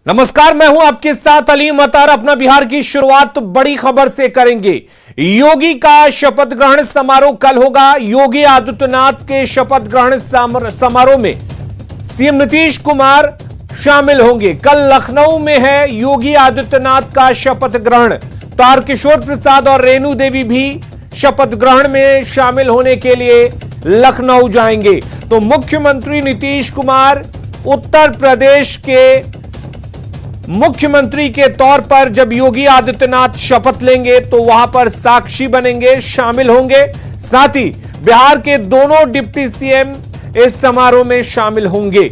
नमस्कार, मैं हूं आपके साथ अलीम अतार। अपना बिहार की शुरुआत बड़ी खबर से करेंगे। योगी का शपथ ग्रहण समारोह कल होगा। योगी आदित्यनाथ के शपथ ग्रहण समारोह में सीएम नीतीश कुमार शामिल होंगे। कल लखनऊ में है योगी आदित्यनाथ का शपथ ग्रहण। तारकिशोर प्रसाद और रेणु देवी भी शपथ ग्रहण में शामिल होने के लिए लखनऊ जाएंगे। तो मुख्यमंत्री नीतीश कुमार उत्तर प्रदेश के मुख्यमंत्री के तौर पर जब योगी आदित्यनाथ शपथ लेंगे तो वहां पर साक्षी बनेंगे, शामिल होंगे। साथ ही बिहार के दोनों डिप्टी सीएम इस समारोह में शामिल होंगे।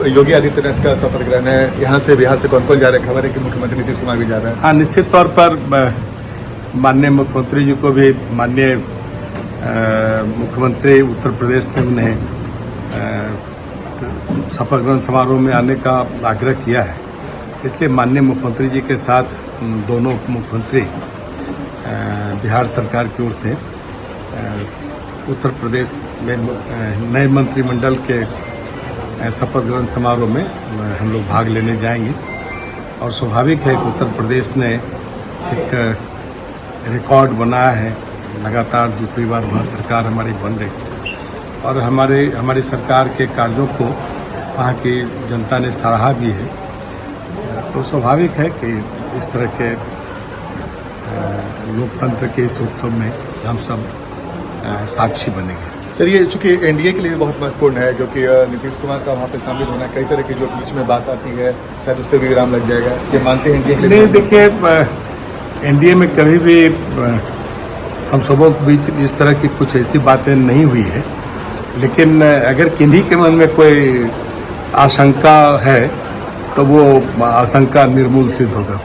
योगी आदित्यनाथ का शपथ ग्रहण है, यहां से बिहार से कौन कौन जा रहे हैं? खबर है कि मुख्यमंत्री नीतीश कुमार भी जा रहे हैं। हाँ, निश्चित तौर पर माननीय मुख्यमंत्री जी को भी माननीय मुख्यमंत्री उत्तर प्रदेश ने उन्हें शपथ ग्रहण समारोह में आने का आग्रह किया है। इसलिए माननीय मुख्यमंत्री जी के साथ दोनों मुख्यमंत्री बिहार सरकार की ओर से उत्तर प्रदेश में नए मंत्रिमंडल के शपथ ग्रहण समारोह में हम लोग भाग लेने जाएंगे। और स्वाभाविक है कि उत्तर प्रदेश ने एक रिकॉर्ड बनाया है, लगातार दूसरी बार वहाँ सरकार हमारी बन रही और हमारी सरकार के कार्यों को वहाँ की जनता ने सराहा भी है। तो स्वाभाविक है कि इस तरह के लोकतंत्र के इस उत्सव में हम सब साक्षी बनेंगे। सर, ये चूंकि एनडीए के लिए बहुत महत्वपूर्ण है, जो कि नीतीश कुमार का वहाँ पे शामिल होना, कई तरह की जो बीच में बात आती है, शायद उस पर भी विराम लग जाएगा। ये मानते हैं एनडीए के लिए? नहीं, देखिए, एनडीए में कभी भी हम सबों के बीच इस तरह की कुछ ऐसी बातें नहीं हुई है। लेकिन अगर किन्हीं के मन में कोई आशंका है तो वो आशंका निर्मूल सिद्ध होगा।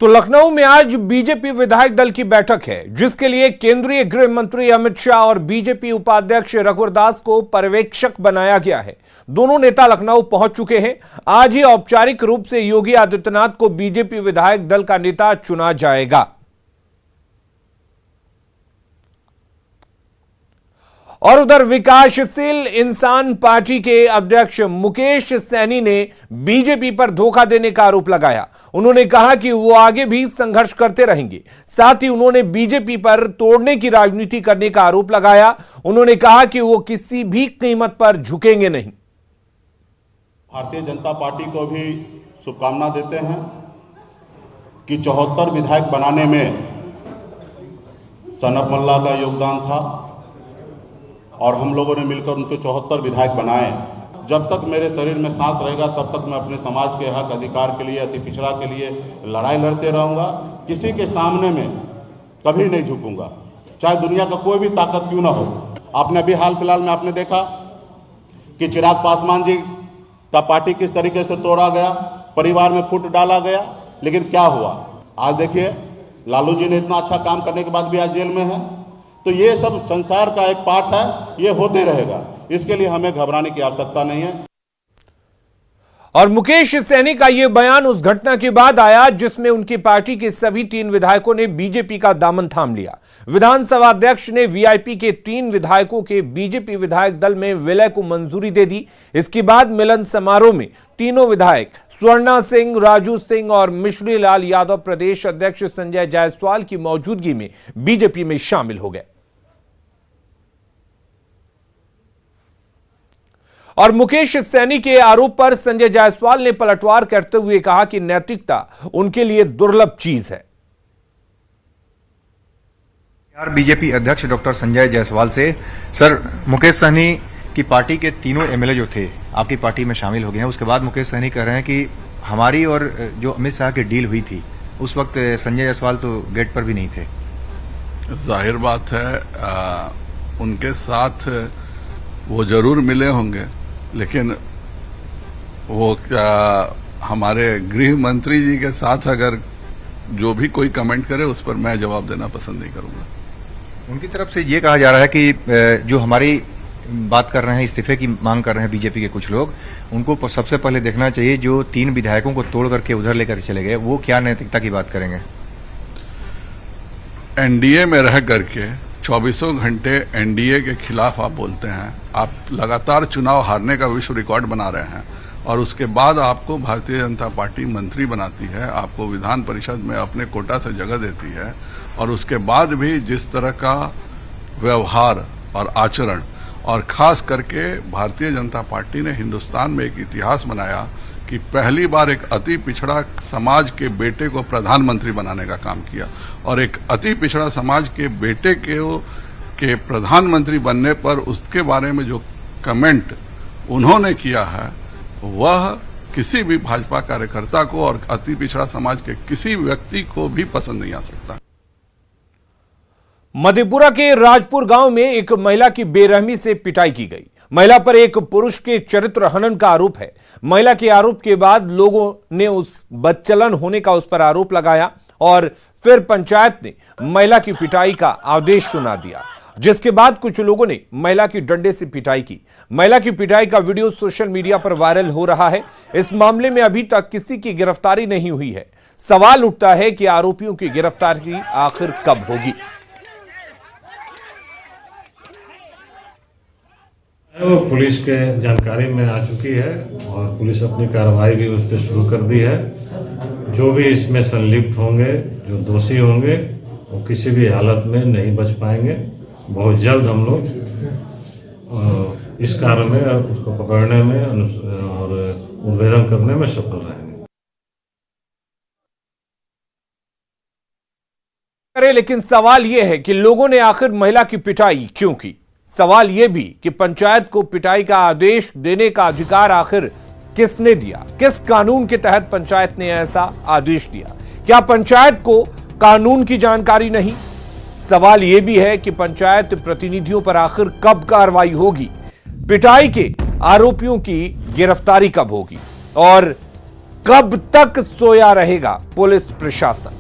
तो लखनऊ में आज बीजेपी विधायक दल की बैठक है, जिसके लिए केंद्रीय गृह मंत्री अमित शाह और बीजेपी उपाध्यक्ष रघुवर दास को पर्यवेक्षक बनाया गया है। दोनों नेता लखनऊ पहुंच चुके हैं। आज ही औपचारिक रूप से योगी आदित्यनाथ को बीजेपी विधायक दल का नेता चुना जाएगा। और उधर विकासशील इंसान पार्टी के अध्यक्ष मुकेश सहनी ने बीजेपी पर धोखा देने का आरोप लगाया। उन्होंने कहा कि वो आगे भी संघर्ष करते रहेंगे। साथ ही उन्होंने बीजेपी पर तोड़ने की राजनीति करने का आरोप लगाया। उन्होंने कहा कि वो किसी भी कीमत पर झुकेंगे नहीं। भारतीय जनता पार्टी को भी शुभकामना देते हैं कि 74 विधायक बनाने में सनत मोल्ला का योगदान था और हम लोगों ने मिलकर उनके 74 विधायक बनाए। जब तक मेरे शरीर में सांस रहेगा तब तक मैं अपने समाज के हक अधिकार के लिए, अति पिछड़ा के लिए लड़ाई लड़ते रहूंगा। किसी के सामने में कभी नहीं झुकूंगा, चाहे दुनिया का कोई भी ताकत क्यों ना हो। आपने अभी हाल फिलहाल में आपने देखा कि चिराग पासवान जी का पार्टी किस तरीके से तोड़ा गया, परिवार में फूट डाला गया, लेकिन क्या हुआ? आज देखिए, लालू जी ने इतना अच्छा काम करने के बाद भी आज जेल में है। तो ये सब संसार का एक पार्ट है, ये होते रहेगा। इसके लिए हमें घबराने की आवश्यकता नहीं है। और मुकेश सहनी का यह बयान उस घटना के बाद आया जिसमें उनकी पार्टी के सभी 3 विधायकों ने बीजेपी का दामन थाम लिया। विधानसभा अध्यक्ष ने वीआईपी के 3 विधायकों के बीजेपी विधायक दल में विलय को मंजूरी दे दी। इसके बाद मिलन समारोह में तीनों विधायक स्वर्णा सिंह, राजू सिंह और मिश्री लाल यादव प्रदेश अध्यक्ष संजय जायसवाल की मौजूदगी में बीजेपी में शामिल हो गए। और मुकेश सहनी के आरोप पर संजय जायसवाल ने पलटवार करते हुए कहा कि नैतिकता उनके लिए दुर्लभ चीज है। बिहार बीजेपी अध्यक्ष डॉक्टर संजय जायसवाल से, सर, मुकेश सहनी की पार्टी के तीनों एमएलए जो थे आपकी पार्टी में शामिल हो गए हैं। उसके बाद मुकेश सहनी कह रहे हैं कि हमारी और जो अमित शाह की डील हुई थी उस वक्त संजय जायसवाल तो गेट पर भी नहीं थे। जाहिर बात है, उनके साथ वो जरूर मिले होंगे, लेकिन वो क्या हमारे गृह मंत्री जी के साथ अगर जो भी कोई कमेंट करे उस पर मैं जवाब देना पसंद नहीं करूंगा। उनकी तरफ से ये कहा जा रहा है कि जो हमारी बात कर रहे हैं, इस्तीफे की मांग कर रहे हैं बीजेपी के कुछ लोग, उनको सबसे पहले देखना चाहिए जो 3 विधायकों को तोड़ करके उधर लेकर चले गए, वो क्या नैतिकता की बात करेंगे? एनडीए में रह करके 24 घंटे एनडीए के खिलाफ आप बोलते हैं, आप लगातार चुनाव हारने का विश्व रिकॉर्ड बना रहे हैं, और उसके बाद आपको भारतीय जनता पार्टी मंत्री बनाती है, आपको विधान परिषद में अपने कोटा से जगह देती है, और उसके बाद भी जिस तरह का व्यवहार और आचरण, और खास करके भारतीय जनता पार्टी ने हिंदुस्तान में एक इतिहास बनाया कि पहली बार एक अति पिछड़ा समाज के बेटे को प्रधानमंत्री बनाने का काम किया, और एक अति पिछड़ा समाज के बेटे के प्रधानमंत्री बनने पर उसके बारे में जो कमेंट उन्होंने किया है वह किसी भी भाजपा कार्यकर्ता को और अति पिछड़ा समाज के किसी व्यक्ति को भी पसंद नहीं आ सकता। मधेपुरा के राजपुर गांव में एक महिला की बेरहमी से पिटाई की गई। महिला पर एक पुरुष के चरित्र हनन का आरोप है। महिला के आरोप के बाद लोगों ने उस बदचलन होने का उस पर आरोप लगाया और फिर पंचायत ने महिला की पिटाई का आदेश सुना दिया, जिसके बाद कुछ लोगों ने महिला की डंडे से पिटाई की। महिला की पिटाई का वीडियो सोशल मीडिया पर वायरल हो रहा है। इस मामले में अभी तक किसी की गिरफ्तारी नहीं हुई है। सवाल उठता है कि आरोपियों की गिरफ्तारी आखिर कब होगी। वो पुलिस के जानकारी में आ चुकी है और पुलिस अपनी कार्रवाई भी उस पर शुरू कर दी है। जो भी इसमें संलिप्त होंगे, जो दोषी होंगे, वो किसी भी हालत में नहीं बच पाएंगे। बहुत जल्द हम लोग इस कार्य में उसको पकड़ने में और उद्भेदन करने में सफल रहेंगे। लेकिन सवाल यह है कि लोगों ने आखिर महिला की पिटाई क्यों की। सवाल यह भी कि पंचायत को पिटाई का आदेश देने का अधिकार आखिर किसने दिया, किस कानून के तहत पंचायत ने ऐसा आदेश दिया। क्या पंचायत को कानून की जानकारी नहीं? सवाल यह भी है कि पंचायत प्रतिनिधियों पर आखिर कब कार्रवाई होगी, पिटाई के आरोपियों की गिरफ्तारी कब होगी और कब तक सोया रहेगा पुलिस प्रशासन।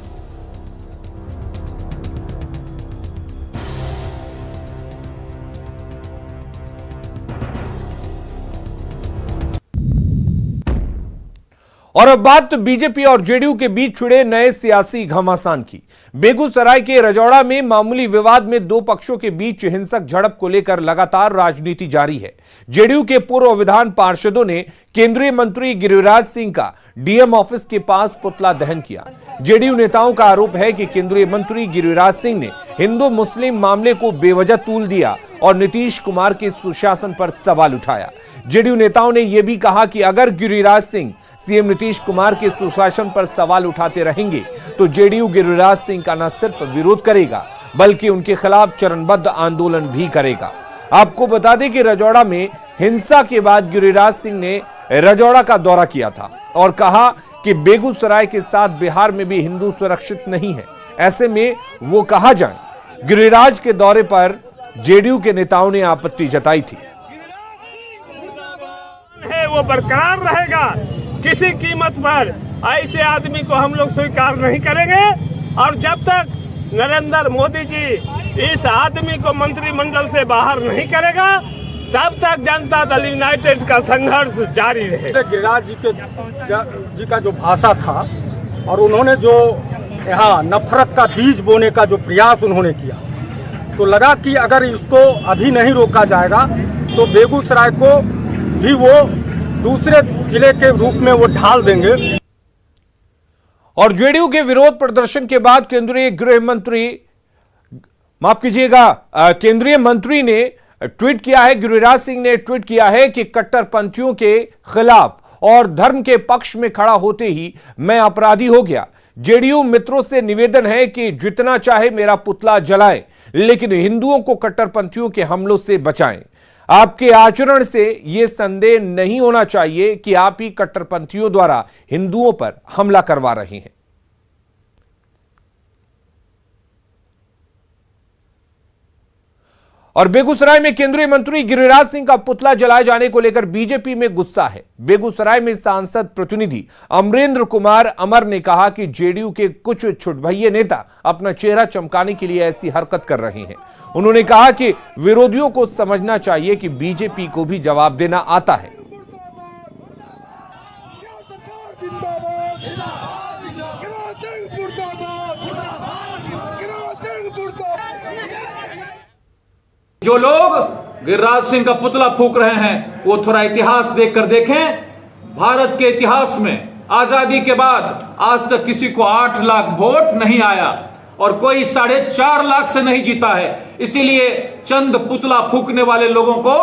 और अब बात बीजेपी और जेडीयू के बीच छिड़े नए सियासी घमासान की। बेगूसराय के रजौड़ा में मामूली विवाद में दो पक्षों के बीच हिंसक झड़प को लेकर लगातार राजनीति जारी है। जेडीयू के पूर्व विधान पार्षदों ने केंद्रीय मंत्री गिरिराज सिंह का डीएम ऑफिस के पास पुतला दहन किया। जेडीयू नेताओं का आरोप है कि केंद्रीय मंत्री गिरिराज सिंह ने हिंदू मुस्लिम मामले को बेवजह तूल दिया और नीतीश कुमार के सुशासन पर सवाल उठाया। जेडीयू नेताओं ने यह भी कहा कि अगर गिरिराज सिंह सीएम नीतीश कुमार के सुशासन पर सवाल उठाते रहेंगे तो जेडीयू गिरिराज सिंह का न सिर्फ विरोध करेगा बल्कि उनके खिलाफ चरणबद्ध आंदोलन भी करेगा। आपको बता दें कि रजौड़ा में हिंसा के बाद गिरिराज सिंह ने रजौड़ा का दौरा किया था और कहा कि बेगूसराय के साथ बिहार में भी हिंदू सुरक्षित नहीं है। ऐसे में वो कहा जाए गिरिराज के दौरे पर जेडीयू के नेताओं ने आपत्ति जताई थी। वो बरकरार रहेगा, किसी कीमत पर ऐसे आदमी को हम लोग स्वीकार नहीं करेंगे। और जब तक नरेंद्र मोदी जी इस आदमी को मंत्रिमंडल से बाहर नहीं करेगा तब तक जनता दल यूनाइटेड का संघर्ष जारी रहेगा। गिरिराज जी का जो भाषा था और उन्होंने जो यहाँ नफरत का बीज बोने का जो प्रयास उन्होंने किया, तो लगा कि अगर इसको अभी नहीं रोका जाएगा तो बेगूसराय को भी वो दूसरे जिले के रूप में वो ढाल देंगे। और जेडीयू के विरोध प्रदर्शन के बाद केंद्रीय गृह मंत्री, माफ कीजिएगा, केंद्रीय मंत्री ने ट्वीट किया है, गिरिराज सिंह ने ट्वीट किया है कि कट्टरपंथियों के खिलाफ और धर्म के पक्ष में खड़ा होते ही मैं अपराधी हो गया। जेडीयू मित्रों से निवेदन है कि जितना चाहे मेरा पुतला जलाएं, लेकिन हिंदुओं को कट्टरपंथियों के हमलों से बचाएं। आपके आचरण से यह संदेह नहीं होना चाहिए कि आप ही कट्टरपंथियों द्वारा हिंदुओं पर हमला करवा रहे हैं। और बेगूसराय में केंद्रीय मंत्री गिरिराज सिंह का पुतला जलाए जाने को लेकर बीजेपी में गुस्सा है। बेगूसराय में सांसद प्रतिनिधि अमरेंद्र कुमार अमर ने कहा कि जेडीयू के कुछ छुटभैये नेता अपना चेहरा चमकाने के लिए ऐसी हरकत कर रहे हैं। उन्होंने कहा कि विरोधियों को समझना चाहिए कि बीजेपी को भी जवाब देना आता है। जो लोग गिरिराज सिंह का पुतला फूंक रहे हैं वो थोड़ा इतिहास देखकर देखें। भारत के इतिहास में आजादी के बाद आज तक किसी को 8 लाख वोट नहीं आया और कोई 4.5 लाख से नहीं जीता है। इसीलिए चंद पुतला फूंकने वाले लोगों को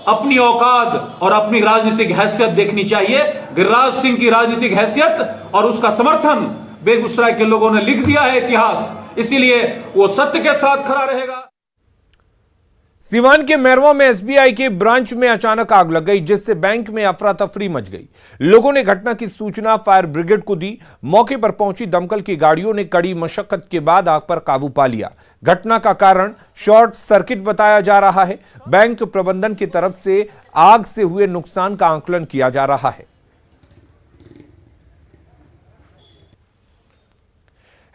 अपनी औकात और अपनी राजनीतिक हैसियत देखनी चाहिए। गिरिराज सिंह की राजनीतिक हैसियत और उसका समर्थन बेगूसराय के लोगों ने लिख दिया है इतिहास, इसीलिए वो सत्य के साथ खड़ा रहेगा। सीवान के मैरवा में एसबीआई के ब्रांच में अचानक आग लग गई, जिससे बैंक में अफरा तफरी मच गई। लोगों ने घटना की सूचना फायर ब्रिगेड को दी। मौके पर पहुंची दमकल की गाड़ियों ने कड़ी मशक्कत के बाद आग पर काबू पा लिया। घटना का कारण शॉर्ट सर्किट बताया जा रहा है। बैंक प्रबंधन की तरफ से आग से हुए नुकसान का आंकलन किया जा रहा है।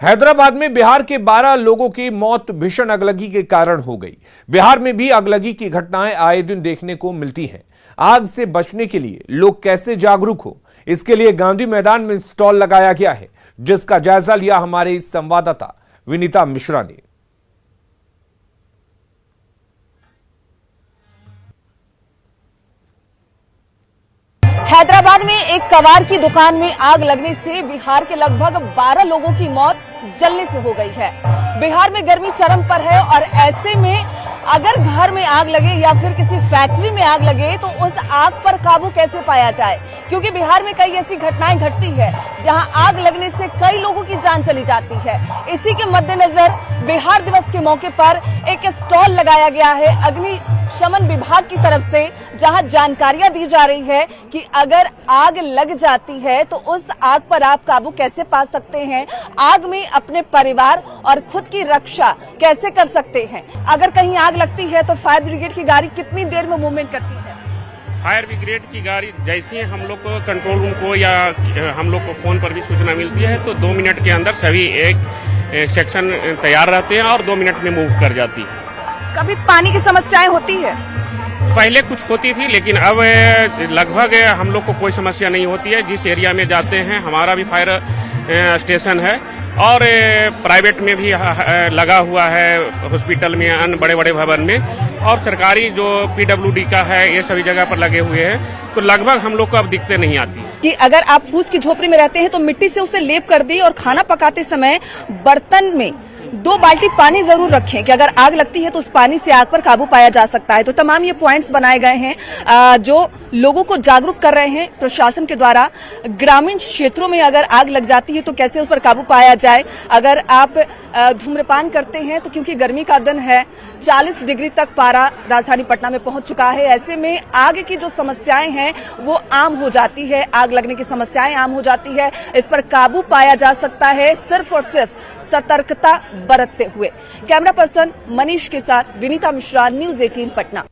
हैदराबाद में बिहार के 12 लोगों की मौत भीषण अगलगी के कारण हो गई। बिहार में भी अगलगी की घटनाएं आए दिन देखने को मिलती हैं। आग से बचने के लिए लोग कैसे जागरूक हो, इसके लिए गांधी मैदान में स्टॉल लगाया गया है, जिसका जायजा लिया हमारे संवाददाता विनीता मिश्रा ने। हैदराबाद में एक कबाड़ की दुकान में आग लगने से बिहार के लगभग 12 लोगों की मौत जलने से हो गई है। बिहार में गर्मी चरम पर है और ऐसे में अगर घर में आग लगे या फिर किसी फैक्ट्री में आग लगे तो उस आग पर काबू कैसे पाया जाए, क्योंकि बिहार में कई ऐसी घटनाएं घटती है जहां आग लगने से कई लोगों की जान चली जाती है। इसी के मद्देनजर बिहार दिवस के मौके पर एक स्टॉल लगाया गया है अग्निशमन विभाग की तरफ से, जहां जानकारियां दी जा रही है कि अगर आग लग जाती है तो उस आग पर आप काबू कैसे पा सकते हैं, आग में अपने परिवार और खुद की रक्षा कैसे कर सकते हैं। अगर कहीं आग लगती है तो फायर ब्रिगेड की गाड़ी कितनी देर में मूवमेंट करती है? फायर ब्रिगेड की गाड़ी जैसे हम लोग को कंट्रोल रूम को या हम लोग को फोन पर भी सूचना मिलती है तो 2 मिनट के अंदर सभी एक सेक्शन तैयार रहते हैं और 2 मिनट में मूव कर जाती है। कभी पानी की समस्याएं होती है? पहले कुछ होती थी लेकिन अब लगभग हम लोग को कोई समस्या नहीं होती है। जिस एरिया में जाते हैं, हमारा भी फायर स्टेशन है और प्राइवेट में भी लगा हुआ है, हॉस्पिटल में, अन्य बड़े बड़े भवन में, और सरकारी जो पीडब्ल्यूडी का है ये सभी जगह पर लगे हुए हैं, तो लगभग हम लोग को अब दिक्कतें नहीं आती कि अगर आप फूस की झोपड़ी में रहते हैं तो मिट्टी से उसे लेप कर दें और खाना पकाते समय बर्तन में 2 बाल्टी पानी जरूर रखें कि अगर आग लगती है तो उस पानी से आग पर काबू पाया जा सकता है। तो तमाम ये पॉइंट्स बनाए गए हैं जो लोगों को जागरूक कर रहे हैं प्रशासन के द्वारा। ग्रामीण क्षेत्रों में अगर आग लग जाती है तो कैसे उस पर काबू पाया जाए। अगर आप धूम्रपान करते हैं तो क्योंकि गर्मी का दिन है, 40 डिग्री तक पारा राजधानी पटना में पहुंच चुका है, ऐसे में आग की जो समस्याएं हैं वो आम हो जाती है, आग लगने की समस्याएं आम हो जाती है। इस पर काबू पाया जा सकता है सिर्फ और सिर्फ सतर्कता बरतते हुए। कैमरा पर्सन मनीष के साथ विनीता मिश्रा, न्यूज़ 18 पटना।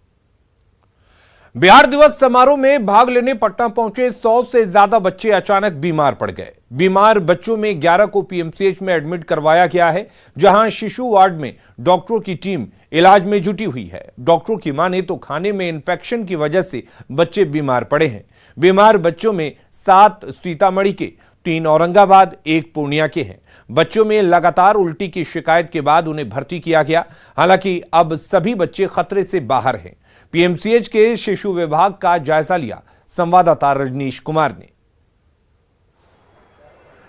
बिहार दिवस समारोह में भाग लेने पटना पहुंचे 100 से ज्यादा बच्चे अचानक बीमार पड़ गए। बीमार बच्चों में 11 को पीएमसीएच में एडमिट करवाया गया है, जहां शिशु वार्ड में डॉक्टरों की टीम इलाज में जुटी हुई है। डॉक्टरों की माने तो खाने में इंफेक्शन की वजह से बच्चे बीमार पड़े हैं। बीमार बच्चों में 7 सीतामढ़ी के, 3 औरंगाबाद, 1 पूर्णिया के हैं। बच्चों में लगातार उल्टी की शिकायत के बाद उन्हें भर्ती किया गया। हालांकि अब सभी बच्चे खतरे से बाहर हैं। पीएमसीएच के शिशु विभाग का जायजा लिया संवाददाता रजनीश कुमार ने।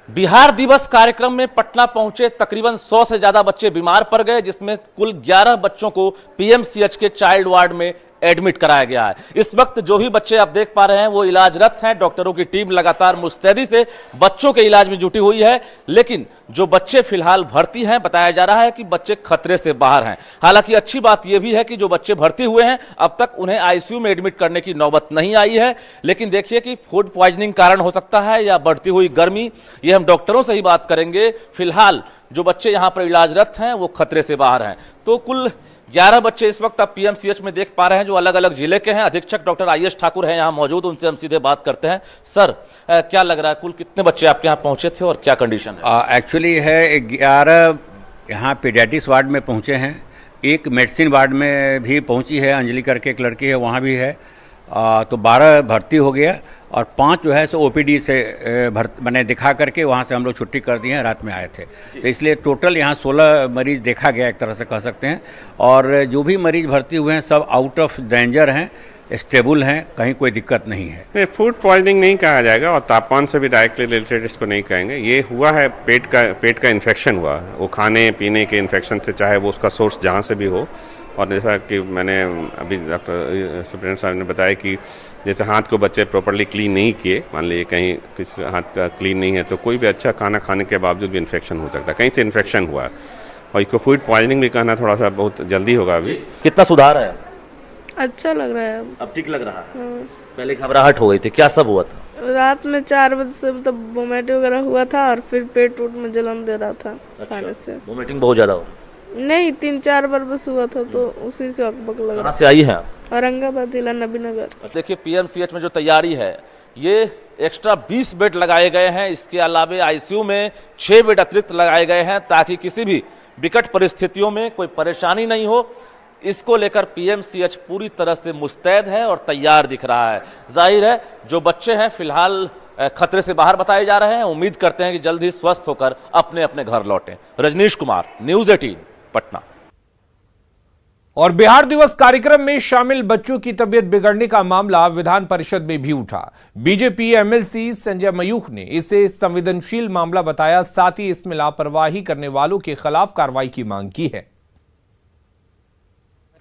बिहार दिवस कार्यक्रम में पटना पहुंचे तकरीबन 100 से ज्यादा बच्चे बीमार पड़ गए, जिसमें कुल 11 बच्चों को पीएमसीएच के चाइल्ड वार्ड में एडमिट कराया गया है। इस वक्त जो भी बच्चे आप देख पा रहे हैं वो इलाजरत हैं। डॉक्टरों की टीम लगातार मुस्तैदी से बच्चों के इलाज में जुटी हुई है, लेकिन जो बच्चे फिलहाल भर्ती हैं बताया जा रहा है कि बच्चे खतरे से बाहर हैं। हालांकि अच्छी बात यह भी है कि जो बच्चे भर्ती हुए हैं अब तक उन्हें आईसीयू में एडमिट करने की नौबत नहीं आई है, लेकिन देखिए कि फूड पॉइजनिंग कारण हो सकता है या बढ़ती हुई गर्मी, ये हम डॉक्टरों से ही बात करेंगे। फिलहाल जो बच्चे यहां पर इलाजरत हैं वो खतरे से बाहर हैं। तो कुल 11 बच्चे इस वक्त आप पीएमसीएच में देख पा रहे हैं जो अलग अलग जिले के हैं। अधीक्षक डॉक्टर आईएस ठाकुर हैं यहां मौजूद, उनसे हम सीधे बात करते हैं। सर, क्या लग रहा है कुल कितने बच्चे आपके यहाँ पहुंचे थे और क्या कंडीशन है? एक्चुअली है 11 यहाँ पीडियाट्रिक्स वार्ड में पहुंचे हैं, एक मेडिसिन वार्ड में भी पहुंची है, अंजलि करके एक लड़की है वहाँ भी है, तो 12 भर्ती हो गया और 5 जो है सो ओपीडी से मैंने दिखा करके वहाँ से हम लोग छुट्टी कर दी है, रात में आए थे। तो इसलिए टोटल यहाँ 16 मरीज देखा गया, एक तरह से कह सकते हैं। और जो भी मरीज भर्ती हुए हैं सब आउट ऑफ डेंजर हैं, स्टेबल हैं, कहीं कोई दिक्कत नहीं है। नहीं, फूड पॉइजनिंग नहीं कहा जाएगा और तापमान से भी डायरेक्टली रिलेटेड इसको नहीं कहेंगे। ये हुआ है पेट का इन्फेक्शन हुआ, वो खाने पीने के इन्फेक्शन से, चाहे वो उसका सोर्स जहाँ से भी हो। और जैसा कि मैंने अभी डॉक्टर सुप्रिटेंडेंट साहब ने बताया कि जैसे हाथ को बच्चे प्रॉपर्ली क्लीन नहीं किए, मान लीजिए कहीं किसी हाथ का क्लीन नहीं है, तो कोई भी अच्छा खाना खाने के बावजूद भी इन्फेक्शन हो सकता है, कहीं से इन्फेक्शन हुआ है। और इसको फूड पॉइजनिंग भी कहना थोड़ा सा बहुत जल्दी होगा। अभी कितना सुधार है? अच्छा लग रहा है, अब ठीक लग रहा है। पहले घबराहट हो गई थी, क्या सब हुआ था? रात में 4 बजे से मतलब वोमिटिंग वगैरह हुआ था और फिर पेट में जलन दे रहा था खाने से। वोमिटिंग बहुत ज्यादा हो? नहीं, 3-4 बार बस हुआ था, तो उसी से अकबक लग रहा। कहाँ से आई है? औरंगाबाद जिला नबीनगर। देखिए पीएमसीएच में जो तैयारी है, ये एक्स्ट्रा 20 बेड लगाए गए हैं। इसके अलावा आईसीयू में 6 बेड अतिरिक्त लगाए गए हैं ताकि किसी भी विकट परिस्थितियों में कोई परेशानी नहीं हो। इसको लेकर पीएमसीएच पूरी तरह से मुस्तैद है और तैयार दिख रहा है। जाहिर है जो बच्चे हैं फिलहाल खतरे से बाहर बताए जा रहे हैं। उम्मीद करते हैं कि जल्द ही स्वस्थ होकर अपने अपने घर लौटें। रजनीश कुमार, न्यूज़ 18 पटना। और बिहार दिवस कार्यक्रम में शामिल बच्चों की तबीयत बिगड़ने का मामला विधान परिषद में भी उठा। बीजेपी एमएलसी संजय मयूख ने इसे संवेदनशील मामला बताया, साथ ही इसमें लापरवाही करने वालों के खिलाफ कार्रवाई की मांग की है।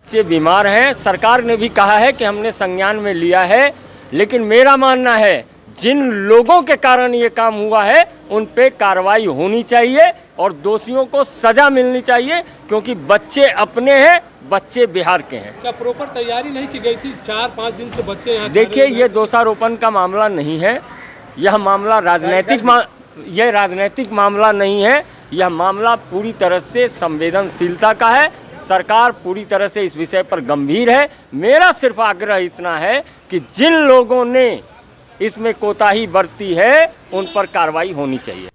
बच्चे बीमार हैं, सरकार ने भी कहा है कि हमने संज्ञान में लिया है, लेकिन मेरा मानना है जिन लोगों के कारण ये काम हुआ है उन पे कार्रवाई होनी चाहिए और दोषियों को सजा मिलनी चाहिए, क्योंकि बच्चे अपने हैं, बच्चे बिहार के हैं। क्या प्रॉपर तैयारी नहीं की गई थी? 4-5 दिन से बच्चे यहाँ। देखिए, ये दोषारोपण का मामला नहीं है, यह मामला राजनीतिक मामला नहीं है। यह मामला पूरी तरह से संवेदनशीलता का है। सरकार पूरी तरह से इस विषय पर गंभीर है। मेरा सिर्फ आग्रह इतना है कि जिन लोगों ने इसमें कोताही बरती है उन पर कार्रवाई होनी चाहिए।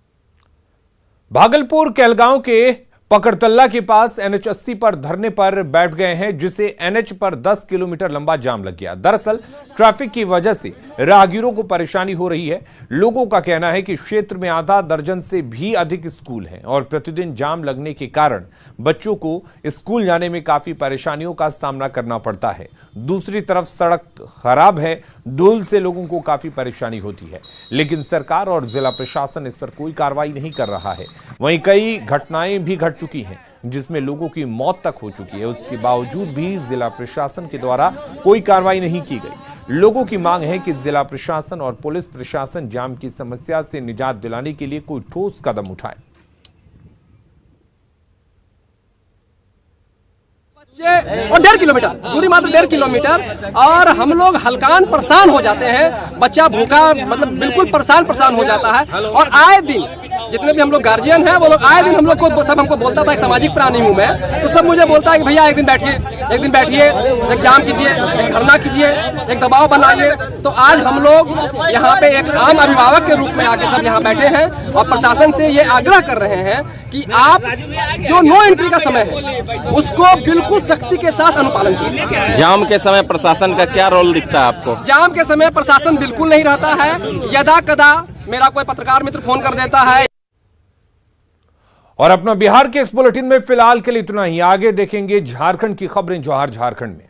भागलपुर केलगांव के पकड़तल्ला के पास NH 80 पर धरने पर बैठ गए हैं, जिसे NH पर 10 किलोमीटर लंबा जाम लग गया। दरअसल ट्रैफिक की वजह से राहगीरों को परेशानी हो रही है। लोगों का कहना है कि क्षेत्र में आधा दर्जन से भी अधिक स्कूल हैं और प्रतिदिन जाम लगने के कारण बच्चों को स्कूल जाने में काफी परेशानियों का सामना करना पड़ता है। दूसरी तरफ सड़क खराब है, धूल से लोगों को काफी परेशानी होती है, लेकिन सरकार और जिला प्रशासन इस पर कोई कार्रवाई नहीं कर रहा है। वहीं कई घटनाएं भी घट चुकी हैं जिसमें लोगों की मौत तक हो चुकी है। उसके बावजूद भी जिला प्रशासन के द्वारा कोई कार्रवाई नहीं की गई। लोगों की मांग है कि जिला प्रशासन और पुलिस प्रशासन जाम की समस्या से निजात दिलाने के लिए कोई ठोस कदम उठाए। और 1.5 किलोमीटर दूरी, मात्र 1.5 किलोमीटर, और हम लोग हल्कान परेशान हो जाते हैं। बच्चा भूखा मतलब बिल्कुल परेशान हो जाता है। और आए दिन जितने भी हम लोग गार्जियन हैं वो लोग आए दिन हम लोग को सब हमको बोलता था, एक सामाजिक प्राणी हूँ मैं, तो सब मुझे बोलता है कि भैया एक दिन बैठिए, एक जाम कीजिए, एक धरना कीजिए, एक दबाव बनाइए। तो आज हम लोग यहाँ पे एक आम अभिभावक के रूप में आके सब यहाँ बैठे हैं और प्रशासन से ये आग्रह कर रहे हैं कि आप जो नो एंट्री का समय है उसको बिल्कुल सख्ती के साथ अनुपालन कीजिए। जाम के समय प्रशासन का क्या रोल दिखता है आपको? जाम के समय प्रशासन बिल्कुल नहीं रहता है। यदा कदा मेरा कोई पत्रकार मित्र फोन कर देता है। और अपना बिहार के इस बुलेटिन में फिलहाल के लिए इतना ही। आगे देखेंगे झारखंड की खबरें। जोहार झारखंड में।